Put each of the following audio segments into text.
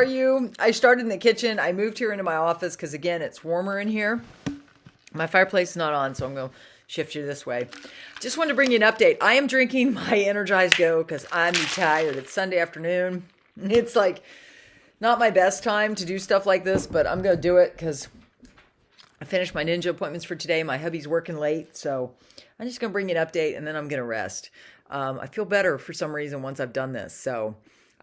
are you? I started in the kitchen. I moved here into my office because, again, it's warmer in here. My fireplace is not on, so I'm going to shift you this way. Just wanted to bring you an update. I am drinking my Energize Go because I'm tired. It's Sunday afternoon. It's like not my best time to do stuff like this, but I'm going to do it because I finished my ninja appointments for today. My hubby's working late, so I'm just going to bring you an update, and then I'm going to rest. I feel better for some reason once I've done this, so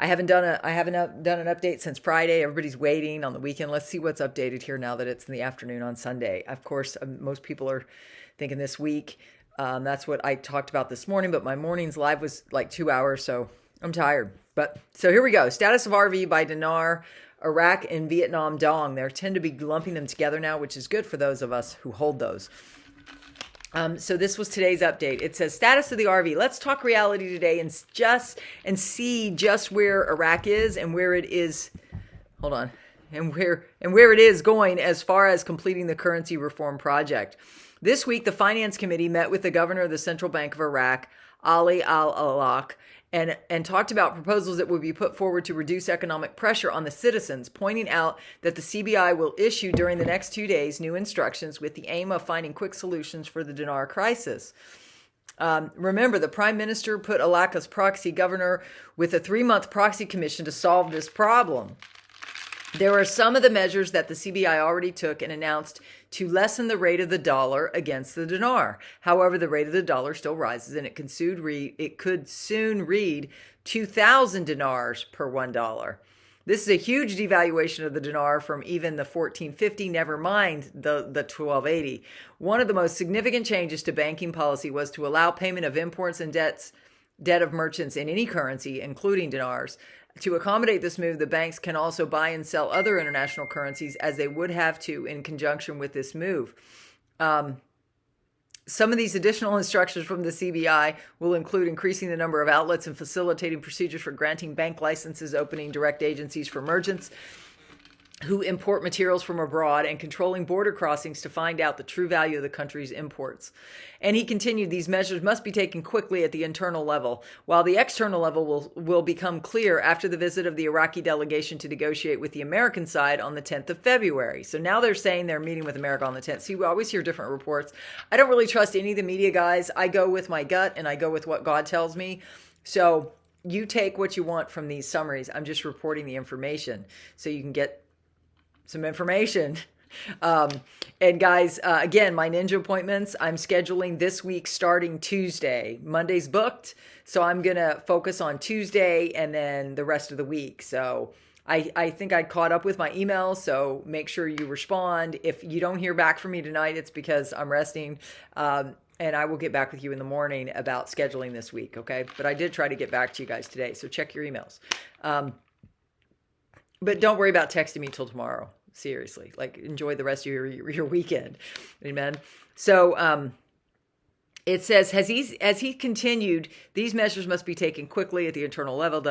I haven't done an update since Friday. Everybody's waiting on the weekend. Let's see what's updated here now that it's in the afternoon on Sunday. Of course, most people are thinking this week. That's what I talked about this morning, but my morning's live was like 2 hours, so I'm tired. But so here we go. Status of RV by Dinar, Iraq and Vietnam Dong. They tend to be lumping them together now, which is good for those of us who hold those. So this was today's update. It says status of the RV. Let's talk reality today and see just where Iraq is and where it is. Hold on. And where it is going as far as completing the currency reform project. This week, the Finance Committee met with the governor of the Central Bank of Iraq, Ali al-Awlaq, and talked about proposals that would be put forward to reduce economic pressure on the citizens, pointing out that the CBI will issue during the next 2 days new instructions with the aim of finding quick solutions for the dinar crisis. Remember, the Prime Minister put Alaka's proxy governor with a 3-month proxy commission to solve this problem. There are some of the measures that the CBI already took and announced to lessen the rate of the dollar against the dinar. However, the rate of the dollar still rises, and it could soon read 2,000 dinars per $1. This is a huge devaluation of the dinar from even the 1450, never mind the 1280. One of the most significant changes to banking policy was to allow payment of imports and debt of merchants in any currency, including dinars. To accommodate this move, the banks can also buy and sell other international currencies as they would have to in conjunction with this move. Some of these additional instructions from the CBI will include increasing the number of outlets and facilitating procedures for granting bank licenses, opening direct agencies for merchants who import materials from abroad, and controlling border crossings to find out the true value of the country's imports. And he continued, these measures must be taken quickly at the internal level, while the external level will become clear after the visit of the Iraqi delegation to negotiate with the American side on the 10th of February. So now they're saying they're meeting with America on the 10th. See, we always hear different reports. I don't really trust any of the media guys. I go with my gut and I go with what God tells me. So you take what you want from these summaries. I'm just reporting the information so you can get some information. And guys, again, my ninja appointments, I'm scheduling this week starting Tuesday. Monday's booked, so I'm going to focus on Tuesday and then the rest of the week. So I think I caught up with my emails, so make sure you respond. If you don't hear back from me tonight, it's because I'm resting. And I will get back with you in the morning about scheduling this week, okay? But I did try to get back to you guys today, so check your emails. But don't worry about texting me till tomorrow. Seriously, like enjoy the rest of your weekend. Amen. So it says, as he continued, these measures must be taken quickly at the internal level.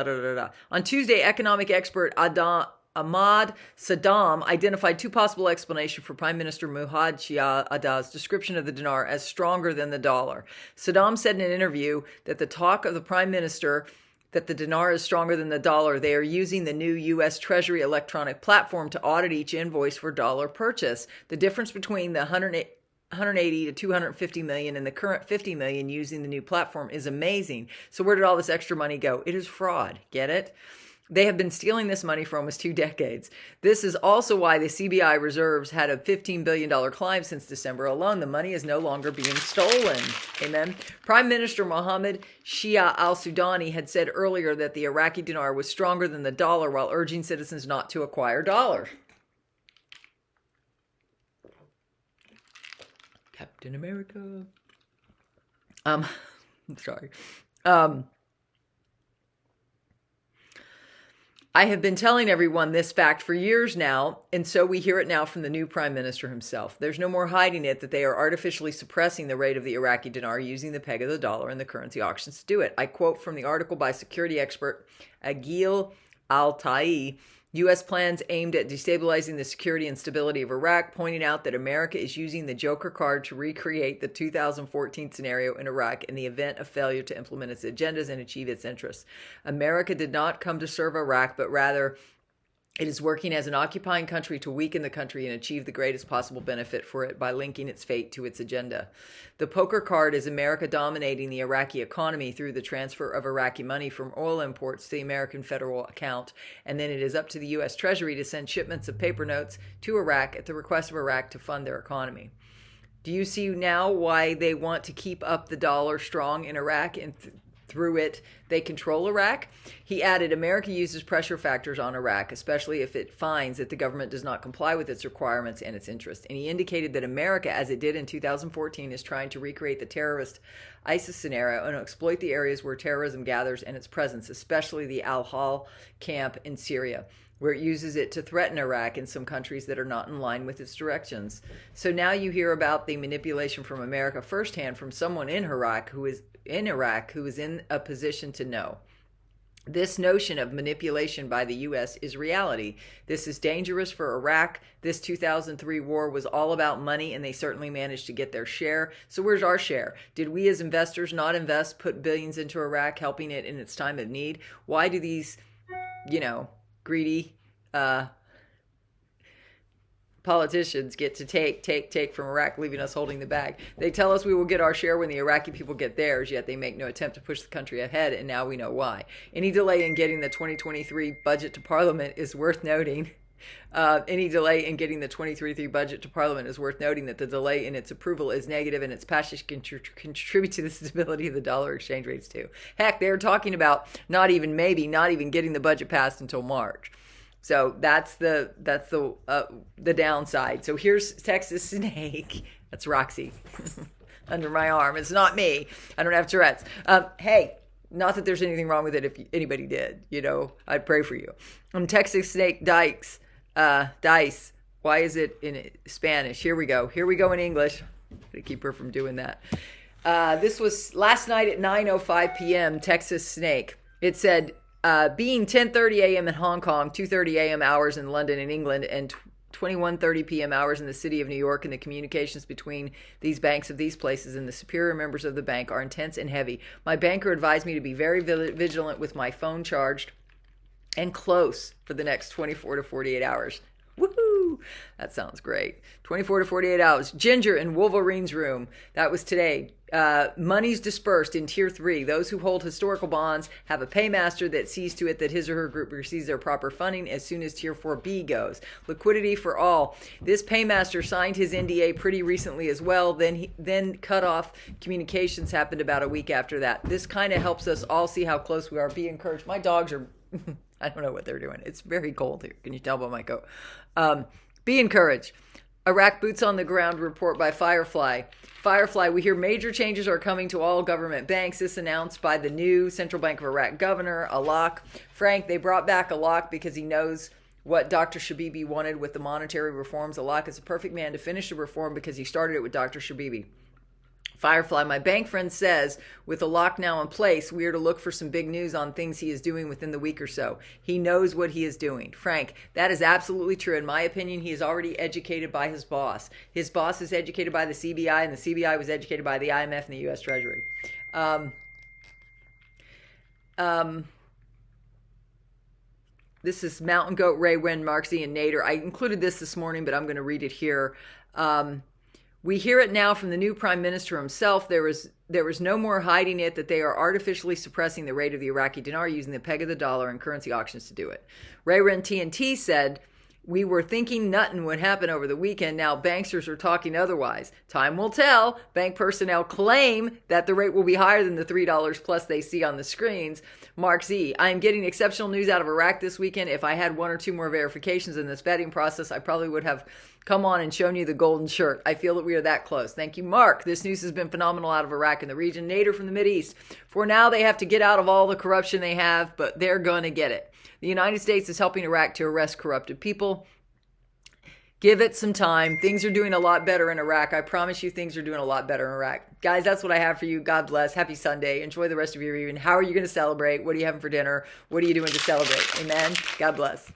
On Tuesday, economic expert Ahmad Saddam identified two possible explanations for Prime Minister Muhad Shia Adda's description of the dinar as stronger than the dollar. Saddam said in an interview that the talk of the Prime Minister that the dinar is stronger than the dollar, they are using the new U.S. Treasury electronic platform to audit each invoice for dollar purchase. The difference between the 180 to 250 million and the current 50 million using the new platform is amazing. So where did all this extra money go? It is fraud. Get it? They have been stealing this money for almost 2 decades. This is also why the CBI reserves had a $15 billion climb since December alone. The money is no longer being stolen. Amen. Prime Minister Mohammed Shia al-Sudani had said earlier that the Iraqi dinar was stronger than the dollar while urging citizens not to acquire dollars. Captain America. Sorry. I have been telling everyone this fact for years now, and so we hear it now from the new Prime Minister himself. There's no more hiding it that they are artificially suppressing the rate of the Iraqi dinar using the peg of the dollar and the currency auctions to do it. I quote from the article by security expert Agil Al-Tai, U.S. plans aimed at destabilizing the security and stability of Iraq, pointing out that America is using the Joker card to recreate the 2014 scenario in Iraq in the event of failure to implement its agendas and achieve its interests. America did not come to serve Iraq, but rather It is working as an occupying country to weaken the country and achieve the greatest possible benefit for it by linking its fate to its agenda. The poker card is America dominating the Iraqi economy through the transfer of Iraqi money from oil imports to the American federal account, and then it is up to the U.S. Treasury to send shipments of paper notes to Iraq at the request of Iraq to fund their economy. Do you see now why they want to keep up the dollar strong in Iraq and through it they control Iraq? He added, America uses pressure factors on Iraq, especially if it finds that the government does not comply with its requirements and its interests. And he indicated that America, as it did in 2014, is trying to recreate the terrorist ISIS scenario and exploit the areas where terrorism gathers and its presence, especially the Al-Hol camp in Syria, where it uses it to threaten Iraq and some countries that are not in line with its directions. So now you hear about the manipulation from America firsthand from someone in Iraq who is in a position to know. This notion of manipulation by the U.S. is reality. This is dangerous for Iraq. This 2003 war was all about money, and they certainly managed to get their share. So where's our share? Did we as investors not invest, put billions into Iraq, helping it in its time of need? Why do these, greedy politicians get to take from Iraq, leaving us holding the bag? They tell us we will get our share when the Iraqi people get theirs, yet they make no attempt to push the country ahead, and now we know why. Any delay in getting the 2023 budget to Parliament is worth noting. Any delay in getting the 2023 budget to Parliament is worth noting that the delay in its approval is negative and its passage contribute to the stability of the dollar exchange rates too. Heck, they're talking about not even getting the budget passed until March. So that's the downside. So here's Texas Snake. That's Roxy under my arm. It's not me. I don't have Tourette's. Hey, not that there's anything wrong with it. If anybody did, I'd pray for you. Texas Snake Dice. Why is it in Spanish? Here we go in English. To keep her from doing that. This was last night at 9:05 p.m. Texas Snake. It said, being 10:30 a.m. in Hong Kong, 2:30 a.m. hours in London and England, and 21:30 p.m. hours in the city of New York, and the communications between these banks of these places and the superior members of the bank are intense and heavy. My banker advised me to be very vigilant with my phone charged and close for the next 24 to 48 hours. Woohoo! That sounds great. 24 to 48 hours. Ginger in Wolverine's room. That was today. Monies dispersed in Tier 3. Those who hold historical bonds have a paymaster that sees to it that his or her group receives their proper funding as soon as Tier 4B goes. Liquidity for all. This paymaster signed his NDA pretty recently as well. Then cut off communications happened about a week after that. This kind of helps us all see how close we are. Be encouraged. My dogs are... I don't know what they're doing. It's very cold here. Can you tell by my coat? Be encouraged. Iraq boots on the ground report by Firefly. Firefly, we hear major changes are coming to all government banks. This announced by the new Central Bank of Iraq governor, Alak. Frank, they brought back Alak because he knows what Dr. Shabibi wanted with the monetary reforms. Alak is a perfect man to finish the reform because he started it with Dr. Shabibi. Firefly, my bank friend says, with a lock now in place, we are to look for some big news on things he is doing within the week or so. He knows what he is doing. Frank, that is absolutely true. In my opinion, he is already educated by his boss. His boss is educated by the CBI, and the CBI was educated by the IMF and the U.S. Treasury. This is Mountain Goat, Ray Wynn, Marksy, and Nader. I included this morning, but I'm going to read it here. We hear it now from the new prime minister himself. There was no more hiding it that they are artificially suppressing the rate of the Iraqi dinar using the peg of the dollar and currency auctions to do it. Ray Wren TNT said, we were thinking nothing would happen over the weekend. Now banksters are talking otherwise. Time will tell. Bank personnel claim that the rate will be higher than the $3 plus they see on the screens. Mark Z, I am getting exceptional news out of Iraq this weekend. If I had one or two more verifications in this vetting process, I probably would have come on and shown you the golden shirt. I feel that we are that close. Thank you, Mark. This news has been phenomenal out of Iraq and the region. Nader from the Mideast. For now, they have to get out of all the corruption they have, but they're going to get it. The United States is helping Iraq to arrest corrupted people. Give it some time. Things are doing a lot better in Iraq. I promise you things are doing a lot better in Iraq. Guys, that's what I have for you. God bless. Happy Sunday. Enjoy the rest of your evening. How are you going to celebrate? What are you having for dinner? What are you doing to celebrate? Amen. God bless.